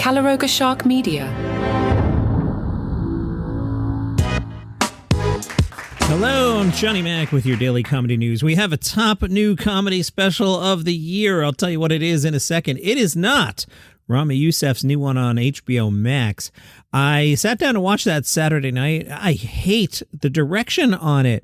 Calaroga Shark Media. Hello, I'm Johnny Mac with your daily comedy news. We have a top new comedy special of the year. I'll tell you what it is in a second. It is not Ramy Youssef's new one on HBO Max. I sat down to watch that Saturday night. I hate the direction on it.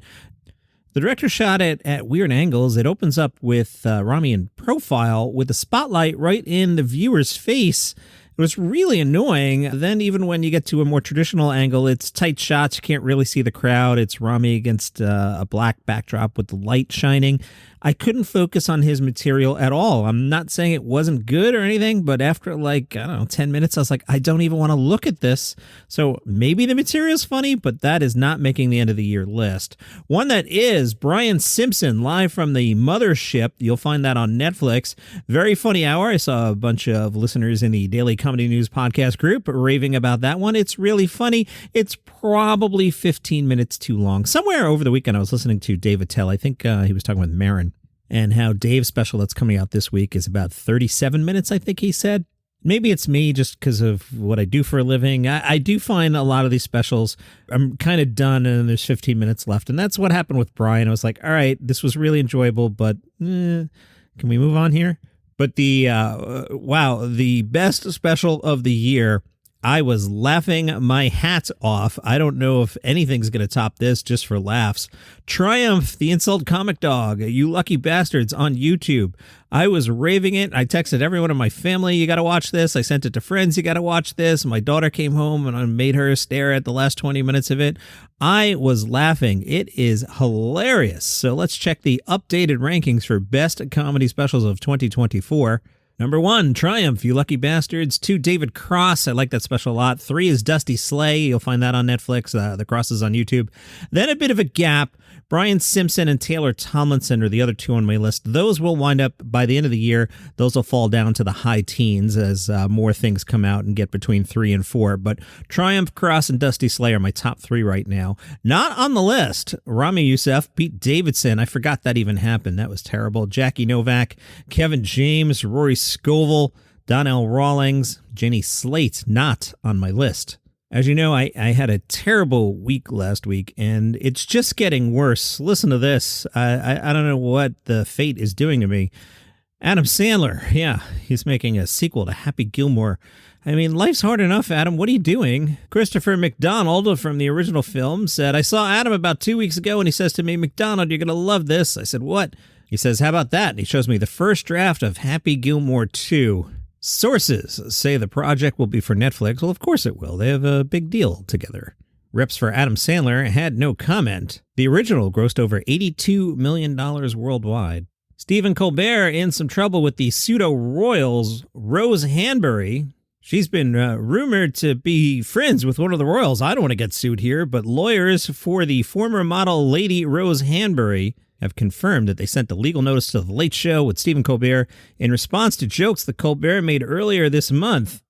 The director shot it at weird angles. It opens up with Ramy in profile with the spotlight right in the viewer's face. It was really annoying. Then even when you get to a more traditional angle, it's tight shots. You can't really see the crowd. It's Ramy against a black backdrop with the light shining. I couldn't focus on his material at all. I'm not saying it wasn't good or anything, but after 10 minutes, I was like, I don't even want to look at this. So maybe the material's funny, but that is not making the end of the year list. One that is Brian Simpson, live from the mothership. You'll find that on Netflix. Very funny hour. I saw a bunch of listeners in the Daily Comedy News podcast group raving about that one. It's really funny. It's probably 15 minutes too long. Somewhere over the weekend, I was listening to Dave Attell. I think he was talking with Marin. And how Dave's special that's coming out this week is about 37 minutes, I think he said. Maybe it's me just because of what I do for a living. I do find a lot of these specials, I'm kind of done and there's 15 minutes left. And that's what happened with Brian. I was like, all right, this was really enjoyable, but can we move on here? But the best special of the year, I was laughing my hat off. I don't know if anything's going to top this just for laughs. Triumph, the Insult Comic Dog, You Lucky Bastards on YouTube. I was raving it. I texted everyone in my family, you got to watch this. I sent it to friends, you got to watch this. My daughter came home and I made her stare at the last 20 minutes of it. I was laughing. It is hilarious. So let's check the updated rankings for best comedy specials of 2024. Number 1, Triumph, You Lucky Bastards. 2, David Cross. I like that special a lot. 3 is Dusty Slay. You'll find that on Netflix. The Cross is on YouTube. Then a bit of a gap. Brian Simpson and Taylor Tomlinson are the other two on my list. Those will wind up by the end of the year. Those will fall down to the high teens as more things come out and get between 3 and 4. But Triumph, Cross, and Dusty Slay are my top 3 right now. Not on the list, Ramy Youssef, Pete Davidson. I forgot that even happened. That was terrible. Jackie Novak, Kevin James, Rory Scovel, Donnell Rawlings, Jenny Slate, not on my list. As you know, I had a terrible week last week, and it's just getting worse. Listen to this. I don't know what the fate is doing to me. Adam Sandler, yeah, he's making a sequel to Happy Gilmore. I mean, life's hard enough, Adam. What are you doing? Christopher McDonald from the original film said, I saw Adam about 2 weeks ago, and he says to me, McDonald, you're going to love this. I said, what? He says, how about that? And he shows me the first draft of Happy Gilmore 2. Sources say the project will be for Netflix. Well, of course it will. They have a big deal together. Reps for Adam Sandler had no comment. The original grossed over $82 million worldwide. Stephen Colbert in some trouble with the pseudo-royals, Rose Hanbury. She's been rumored to be friends with one of the royals. I don't want to get sued here, but lawyers for the former model Lady Rose Hanbury have confirmed that they sent a legal notice to The Late Show with Stephen Colbert in response to jokes that Colbert made earlier this month.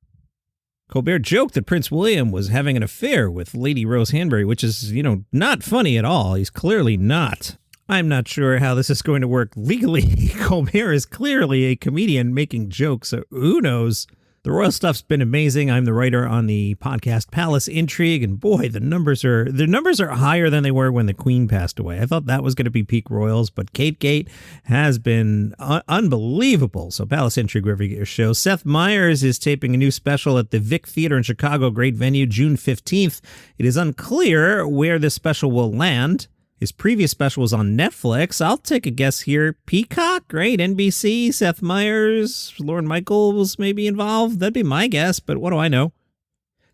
Colbert joked that Prince William was having an affair with Lady Rose Hanbury, which is, not funny at all. He's clearly not. I'm not sure how this is going to work legally. Colbert is clearly a comedian making jokes, so who knows? The royal stuff's been amazing. I'm the writer on the podcast Palace Intrigue, and boy, the numbers are higher than they were when the Queen passed away. I thought that was going to be peak royals, but Kate Gate has been unbelievable. So Palace Intrigue, wherever you get your show. Seth Meyers is taping a new special at the Vic Theater in Chicago, great venue, June 15th. It is unclear where this special will land. His previous special was on Netflix. I'll take a guess here. Peacock, right? NBC, Seth Meyers, Lorne Michaels may be involved. That'd be my guess, but what do I know?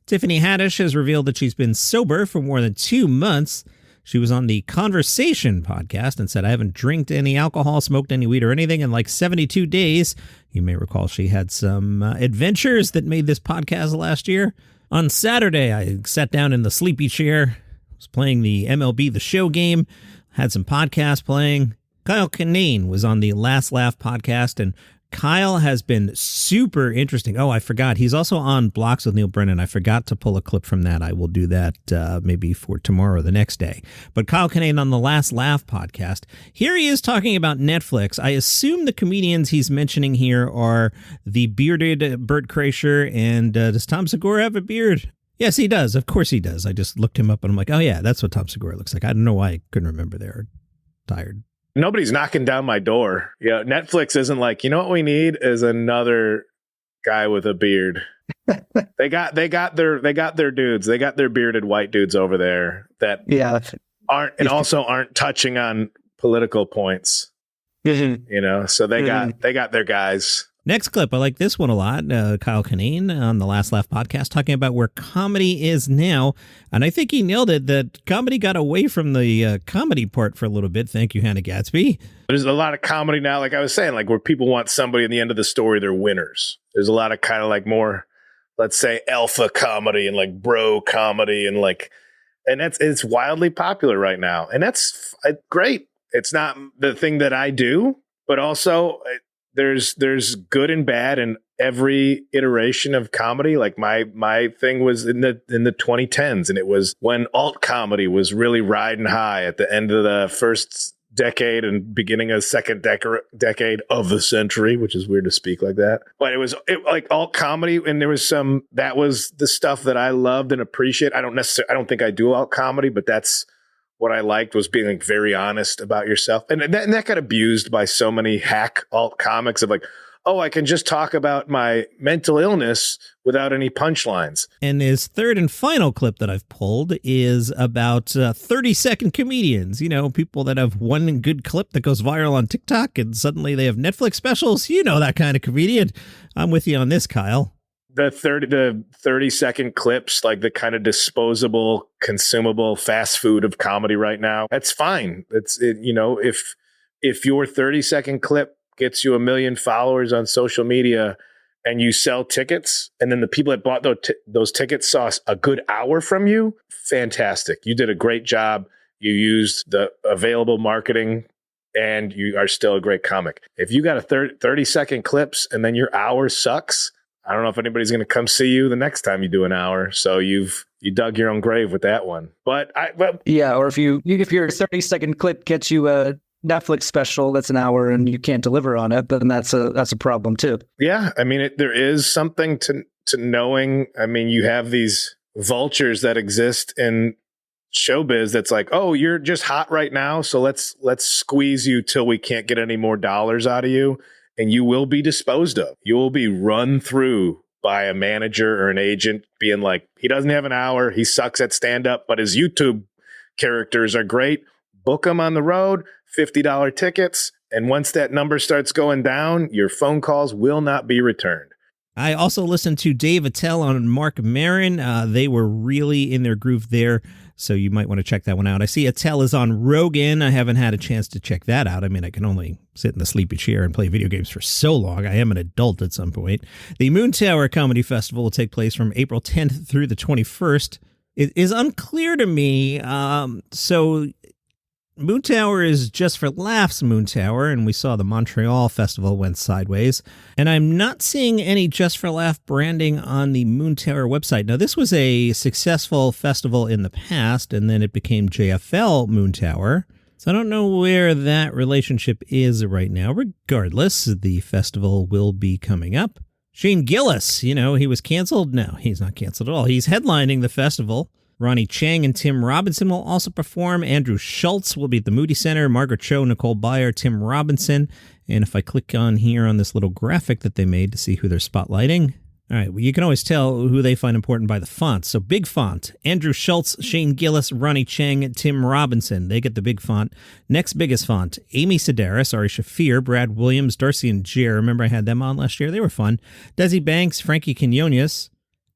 Tiffany Haddish has revealed that she's been sober for more than 2 months. She was on the Conversation podcast and said, I haven't drank any alcohol, smoked any weed or anything in like 72 days. You may recall she had some adventures that made this podcast last year. On Saturday, I sat down in the sleepy chair, was playing the MLB The Show game, had some podcasts playing. Kyle Kinane was on the Last Laugh podcast, and Kyle has been super interesting. Oh, I forgot. He's also on Blocks with Neil Brennan. I forgot to pull a clip from that. I will do that maybe for tomorrow or the next day. But Kyle Kinane on the Last Laugh podcast. Here he is talking about Netflix. I assume the comedians he's mentioning here are the bearded Bert Kreischer. And does Tom Segura have a beard? Yes, he does. Of course he does. I just looked him up and I'm like, oh, yeah, that's what Tom Segura looks like. I don't know why I couldn't remember there. Tired. Nobody's knocking down my door. Yeah, Netflix isn't like, you know what we need is another guy with a beard. They got their dudes. They got their bearded white dudes over there that aren't touching on political points. Mm-hmm. So they got their guys. Next clip, I like this one a lot. Kyle Kinane on the Last Laugh podcast talking about where comedy is now. And I think he nailed it, that comedy got away from the comedy part for a little bit. Thank you, Hannah Gadsby. There's a lot of comedy now, like I was saying, like where people want somebody at the end of the story, they're winners. There's a lot of kind of like more, let's say, alpha comedy and like bro comedy and it's wildly popular right now. And that's great. It's not the thing that I do, but also there's good and bad in every iteration of comedy. Like my thing was in the 2010s, and it was when alt comedy was really riding high at the end of the first decade and beginning of second decade of the century, which is weird to speak like that. But it was like alt comedy, and there was that was the stuff that I loved and appreciate. I don't think I do alt comedy, but that's what I liked, was being like very honest about yourself. And that got abused by so many hack alt comics of like, oh, I can just talk about my mental illness without any punchlines. And his third and final clip that I've pulled is about 30-second comedians. People that have one good clip that goes viral on TikTok and suddenly they have Netflix specials. That kind of comedian. I'm with you on this, Kyle. The 30-second clips, like the kind of disposable, consumable fast food of comedy right now, that's fine. If your 30-second clip gets you 1 million followers on social media and you sell tickets, and then the people that bought those tickets saw a good hour from you, fantastic. You did a great job. You used the available marketing, and you are still a great comic. If you got a 30-second clips and then your hour sucks, I don't know if anybody's going to come see you the next time you do an hour. So you dug your own grave with that one. Or if your 30-second clip gets you a Netflix special that's an hour and you can't deliver on it, then that's a problem too. Yeah, I mean, there is something to knowing. I mean, you have these vultures that exist in showbiz that's like, oh, you're just hot right now, so let's squeeze you till we can't get any more dollars out of you. And you will be disposed of. You will be run through by a manager or an agent being like, he doesn't have an hour. He sucks at stand-up, but his YouTube characters are great. Book him on the road, $50 tickets. And once that number starts going down, your phone calls will not be returned. I also listened to Dave Attell on Mark Maron. They were really in their groove there, so you might want to check that one out. I see Attell is on Rogan. I haven't had a chance to check that out. I mean, I can only sit in the sleepy chair and play video games for so long. I am an adult at some point. The Moontower Comedy Festival will take place from April 10th through the 21st. It is unclear to me. So Moontower is Just for Laughs Moontower, and we saw the Montreal Festival went sideways. And I'm not seeing any Just for Laugh branding on the Moontower website. Now, this was a successful festival in the past, and then it became JFL Moontower. So I don't know where that relationship is right now. Regardless, the festival will be coming up. Shane Gillis, he was canceled. No, he's not canceled at all. He's headlining the festival. Ronnie Chang and Tim Robinson will also perform. Andrew Schultz will be at the Moody Center. Margaret Cho, Nicole Byer, Tim Robinson. And if I click on here on this little graphic that they made to see who they're spotlighting. All right, well, you can always tell who they find important by the font. So big font, Andrew Schultz, Shane Gillis, Ronnie Chang, Tim Robinson. They get the big font. Next biggest font, Amy Sedaris, Ari Shafir, Brad Williams, Darcy and Jer. Remember I had them on last year? They were fun. Desi Banks, Frankie Quinones,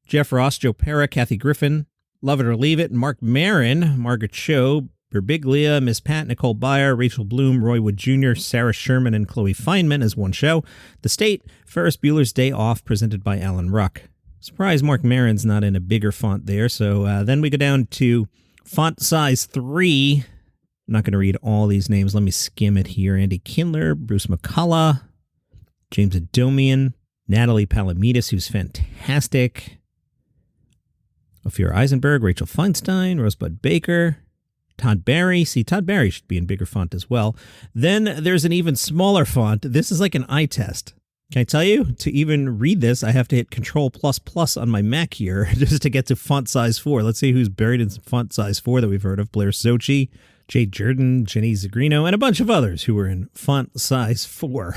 Jeff Ross, Joe Pera, Kathy Griffin, Love It or Leave It, Mark Maron, Margaret Cho, Birbiglia, Miss Pat, Nicole Byer, Rachel Bloom, Roy Wood Jr., Sarah Sherman, and Chloe Feynman as one show. The State, Ferris Bueller's Day Off, presented by Alan Ruck. Surprised Mark Maron's not in a bigger font there. So then we go down to font size 3. I'm not going to read all these names. Let me skim it here. Andy Kindler, Bruce McCullough, James Adomian, Natalie Palamides, who's fantastic, Ophira Eisenberg, Rachel Feinstein, Rosebud Baker, Todd Barry. See, Todd Barry should be in bigger font as well. Then there's an even smaller font. This is like an eye test. Can I tell you, to even read this, I have to hit Control++ on my Mac here just to get to font size 4. Let's see who's buried in some font size 4 that we've heard of. Blair Sochi, Jade Jordan, Jenny Zagrino, and a bunch of others who were in font size 4.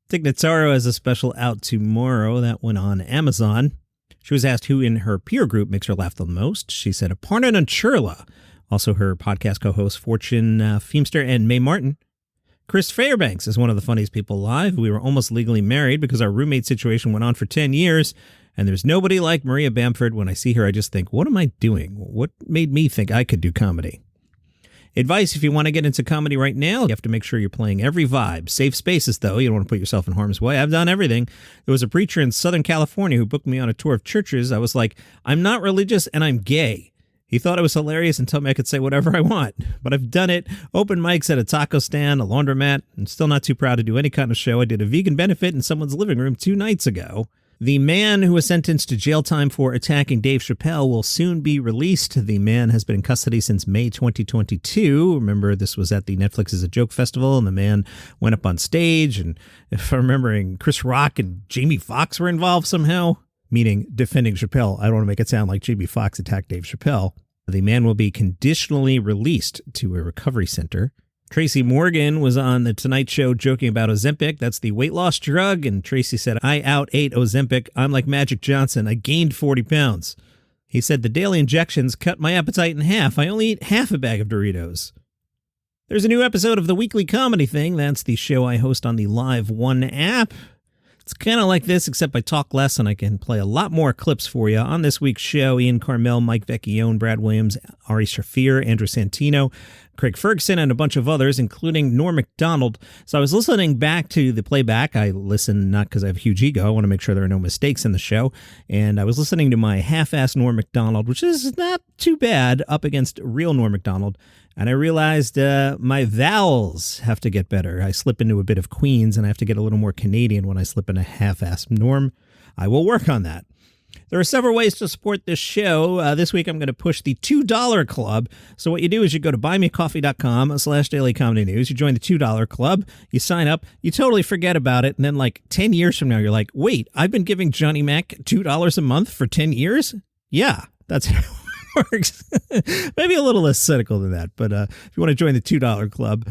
Tig Notaro has a special out tomorrow. That went on Amazon. She was asked who in her peer group makes her laugh the most. She said Aparna Nancherla, also her podcast co-host Fortune Feimster and Mae Martin. Chris Fairbanks is one of the funniest people alive. We were almost legally married because our roommate situation went on for 10 years, and there's nobody like Maria Bamford. When I see her, I just think, what am I doing? What made me think I could do comedy? Advice, if you want to get into comedy right now, you have to make sure you're playing every vibe. Safe spaces, though. You don't want to put yourself in harm's way. I've done everything. There was a preacher in Southern California who booked me on a tour of churches. I was like, I'm not religious and I'm gay. He thought it was hilarious and told me I could say whatever I want. But I've done it. Open mics at a taco stand, a laundromat. I'm still not too proud to do any kind of show. I did a vegan benefit in someone's living room 2 nights ago. The man who was sentenced to jail time for attacking Dave Chappelle will soon be released. The man has been in custody since May 2022. Remember, this was at the Netflix is a Joke Festival, and the man went up on stage. And if I'm remembering, Chris Rock and Jamie Foxx were involved somehow, meaning defending Chappelle. I don't want to make it sound like Jamie Foxx attacked Dave Chappelle. The man will be conditionally released to a recovery center. Tracy Morgan was on The Tonight Show joking about Ozempic. That's the weight loss drug. And Tracy said, I out-ate Ozempic. I'm like Magic Johnson. I gained 40 pounds. He said, the daily injections cut my appetite in half. I only eat half a bag of Doritos. There's a new episode of The Weekly Comedy Thing. That's the show I host on the Live One app. It's kind of like this, except I talk less and I can play a lot more clips for you. On this week's show, Ian Carmel, Mike Vecchione, Brad Williams, Ari Shafir, Andrew Santino, Craig Ferguson, and a bunch of others, including Norm Macdonald. So I was listening back to the playback. I listen not because I have a huge ego. I want to make sure there are no mistakes in the show. And I was listening to my half-assed Norm Macdonald, which is not too bad, up against real Norm Macdonald. And I realized my vowels have to get better. I slip into a bit of Queens, and I have to get a little more Canadian when I slip into half-assed Norm. I will work on that. There are several ways to support this show. This week, I'm going to push the $2 club. So what you do is you go to buymeacoffee.com/dailycomedynews. You join the $2 club. You sign up. You totally forget about it. And then like 10 years from now, you're like, wait, I've been giving Johnny Mac $2 a month for 10 years? Yeah, that's how it works. Maybe a little less cynical than that. But if you want to join the $2 club,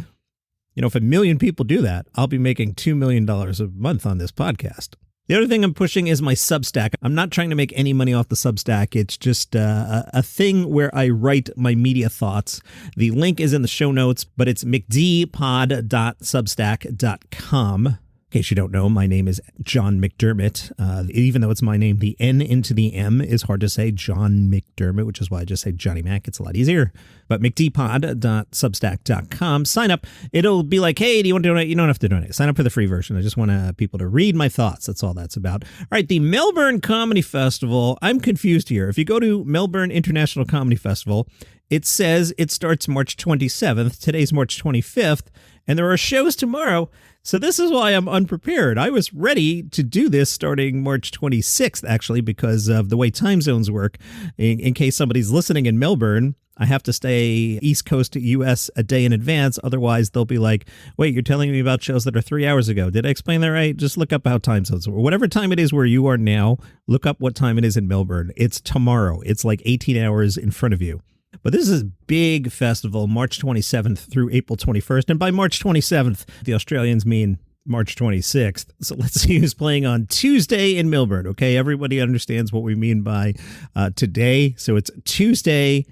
you know, if 1 million people do that, I'll be making $2 million a month on this podcast. The other thing I'm pushing is my Substack. I'm not trying to make any money off the Substack. It's just a thing where I write my media thoughts. The link is in the show notes, but it's mcdpod.substack.com. In case you don't know, my name is John McDermott. Even though it's my name, the N into the M is hard to say. John McDermott, which is why I just say Johnny Mac. It's a lot easier. But mcdpod.substack.com. Sign up. It'll be like, hey, do you want to donate? You don't have to donate. Sign up for the free version. I just want people to read my thoughts. That's all that's about. All right, the Melbourne Comedy Festival. I'm confused here. If you go to Melbourne International Comedy Festival, it says it starts March 27th. Today's March 25th. And there are shows tomorrow. So this is why I'm unprepared. I was ready to do this starting March 26th, actually, because of the way time zones work. In case somebody's listening in Melbourne, I have to stay East Coast to U.S. a day in advance. Otherwise, they'll be like, wait, you're telling me about shows that are 3 hours ago. Did I explain that right? Just look up how time zones work. Whatever time it is where you are now, look up what time it is in Melbourne. It's tomorrow. It's like 18 hours in front of you. But this is a big festival, March 27th through April 21st. And by March 27th, the Australians mean March 26th. So let's see who's playing on Tuesday in Melbourne. Okay, everybody understands what we mean by today. So it's Tuesday,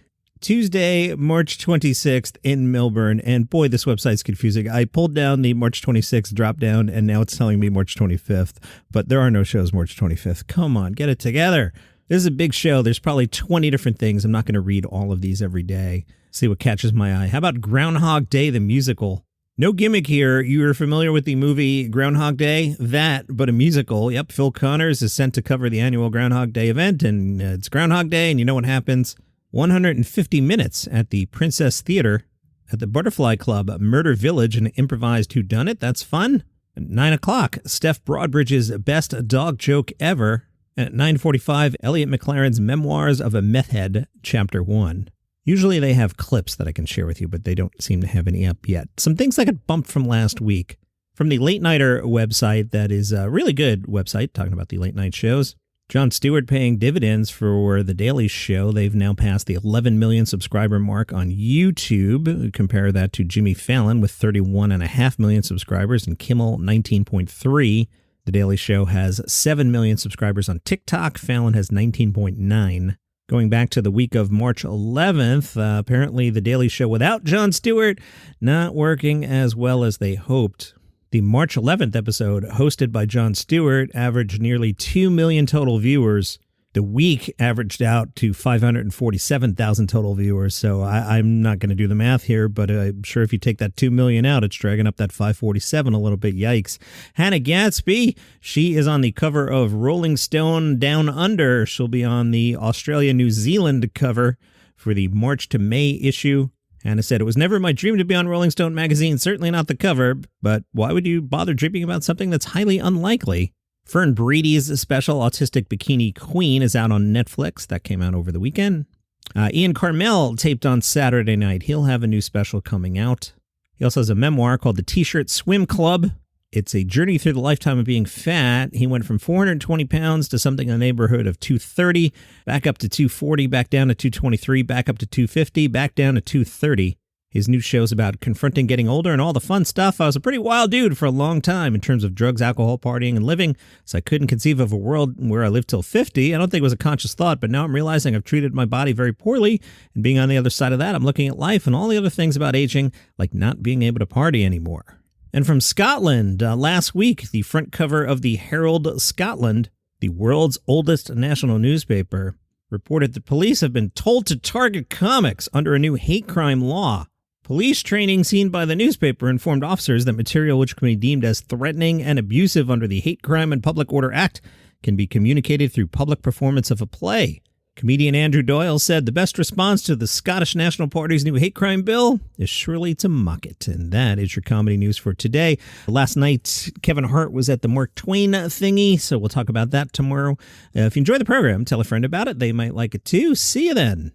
March 26th in Melbourne. And boy, this website's confusing. I pulled down the March 26th drop down, and now it's telling me March 25th. But there are no shows March 25th. Come on, get it together. This is a big show. There's probably 20 different things. I'm not going to read all of these every day. See what catches my eye. How about Groundhog Day, the musical? No gimmick here. You're familiar with the movie Groundhog Day? That, but a musical. Yep, Phil Connors is sent to cover the annual Groundhog Day event, and it's Groundhog Day, and you know what happens? 150 minutes at the Princess Theater at the Butterfly Club, Murder Village, an improvised whodunit. That's fun. At 9 o'clock, Steph Broadbridge's Best Dog Joke Ever. At 9:45, Elliot McLaren's Memoirs of a Meth Head, Chapter 1. Usually they have clips that I can share with you, but they don't seem to have any up yet. Some things that got bumped from last week. From the Late Nighter website, that is a really good website, talking about the late night shows. Jon Stewart paying dividends for The Daily Show. They've now passed the 11 million subscriber mark on YouTube. Compare that to Jimmy Fallon with 31.5 million subscribers and Kimmel 19.3. The Daily Show has 7 million subscribers on TikTok. Fallon has 19.9. Going back to the week of March 11th, apparently The Daily Show without Jon Stewart not working as well as they hoped. The March 11th episode, hosted by Jon Stewart, averaged nearly 2 million total viewers. The week averaged out to 547,000 total viewers. So I'm not going to do the math here, but I'm sure if you take that 2 million out, it's dragging up that 547 a little bit. Yikes. Hannah Gadsby, she is on the cover of Rolling Stone Down Under. She'll be on the Australia-New Zealand cover for the March to May issue. Hannah said, "It was never my dream to be on Rolling Stone magazine, certainly not the cover, but why would you bother dreaming about something that's highly unlikely?" Fern Brady's special Autistic Bikini Queen is out on Netflix. That came out over the weekend. Ian Carmel taped on Saturday night. He'll have a new special coming out. He also has a memoir called The T-Shirt Swim Club. It's a journey through the lifetime of being fat. He went from 420 pounds to something in the neighborhood of 230, back up to 240, back down to 223, back up to 250, back down to 230. His new show's about confronting getting older and all the fun stuff. I was a pretty wild dude for a long time in terms of drugs, alcohol, partying, and living, so I couldn't conceive of a world where I lived till 50. I don't think it was a conscious thought, but now I'm realizing I've treated my body very poorly, and being on the other side of that, I'm looking at life and all the other things about aging, like not being able to party anymore. And from Scotland, last week, the front cover of the Herald Scotland, the world's oldest national newspaper, reported that police have been told to target comics under a new hate crime law. Police training seen by the newspaper informed officers that material which can be deemed as threatening and abusive under the Hate Crime and Public Order Act can be communicated through public performance of a play. Comedian Andrew Doyle said the best response to the Scottish National Party's new hate crime bill is surely to mock it. And that is your comedy news for today. Last night, Kevin Hart was at the Mark Twain thingy, so we'll talk about that tomorrow. If you enjoy the program, tell a friend about it. They might like it too. See you then.